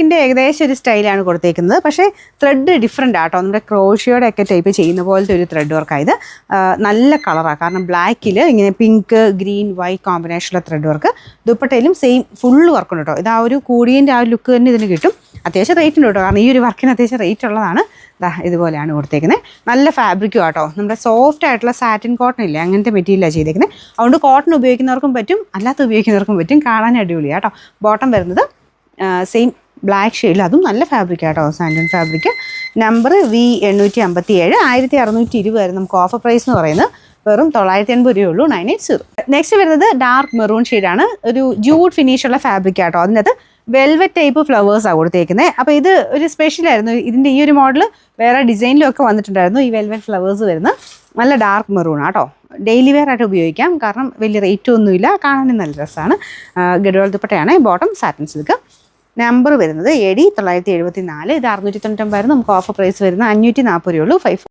ിൻ്റെ ഏകദേശം ഒരു സ്റ്റൈലാണ് കൊടുത്തേക്കുന്നത്. പക്ഷേ ത്രെഡ് ഡിഫറെൻ്റ് ആട്ടോ. നമ്മുടെ ക്രോഷിയോടെ ഒക്കെ ടൈപ്പ് ചെയ്യുന്ന പോലത്തെ ഒരു ത്രെഡ് വർക്കായത്. നല്ല കളറാണ്. കാരണം ബ്ലാക്കിൽ ഇങ്ങനെ പിങ്ക് ഗ്രീൻ വൈറ്റ് കോമ്പിനേഷനുള്ള ത്രെഡ് വർക്ക്. ദുപ്പട്ടയിലും സെയിം ഫുള്ള് വർക്കുണ്ട് കേട്ടോ. ഇത് ആ ഒരു കൂടിയൻ്റെ ആ ഒരു ലുക്ക് തന്നെ ഇതിന് കിട്ടും. അത്യാവശ്യം റേറ്റ് ഉണ്ട് കേട്ടോ. കാരണം ഈ ഒരു വർക്കിന് അത്യാവശ്യം റേറ്റ് ഉള്ളതാണ്. ഇതുപോലെയാണ് കൊടുത്തേക്കുന്നത്. നല്ല ഫാബ്രിക്കും ആട്ടോ. നമ്മുടെ സോഫ്റ്റ് ആയിട്ടുള്ള സാറ്റിൻ കോട്ടൺ ഇല്ലേ, അങ്ങനത്തെ മെറ്റീരിയലാണ് ചെയ്തേക്കുന്നത്. അതുകൊണ്ട് കോട്ടൺ ഉപയോഗിക്കുന്നവർക്കും പറ്റും, അല്ലാത്ത ഉപയോഗിക്കുന്നവർക്കും പറ്റും. കാണാൻ അടിപൊളിയാണ് കേട്ടോ. ബോട്ടം വരുന്നത് സെയിം ബ്ലാക്ക് ഷെയ്ഡിൽ, അതും നല്ല ഫാബ്രിക് ആട്ടോ. സാൻഡൻ ഫാബ്രിക്. നമ്പർ V857, 1620 ആയിരുന്നു നമുക്ക് ഓഫർ പ്രൈസ് എന്ന് പറയുന്നത്. വെറും 980 രൂപയുള്ളൂ. 980. നെക്സ്റ്റ് വരുന്നത് ഡാർക്ക് മെറൂൺ ഷെയ്ഡാണ്. ഒരു ജൂഡ് ഫിനിഷുള്ള ഫാബ്രിക് ആട്ടോ. അതിനകത്ത് വെൽവെറ്റ് ടൈപ്പ് ഫ്ലവേഴ്സാണ് കൊടുത്തേക്കുന്നത്. അപ്പോൾ ഇത് ഒരു സ്പെഷ്യലായിരുന്നു. ഇതിൻ്റെ ഈ ഒരു മോഡൽ വേറെ ഡിസൈനിലും ഒക്കെ വന്നിട്ടുണ്ടായിരുന്നു. ഈ വെൽവെറ്റ് ഫ്ലവേഴ്സ് വരുന്ന നല്ല ഡാർക്ക് മെറൂൺ ആട്ടോ. ഡെയിലി വെയർ ആയിട്ട് ഉപയോഗിക്കാം. കാരണം വലിയ റേറ്റ് ഒന്നുമില്ല, കാണാനും നല്ല രസമാണ്. ഗഡ്വാൾ ദുപ്പട്ടയാണ്. Bottom satin silk. നമ്പർ വരുന്നത് AD 974. ഇത് 699 ആയിരുന്നു നമുക്ക് ഓഫർ പ്രൈസ് വരുന്നത്. 540 രൂപയുള്ളൂ. 5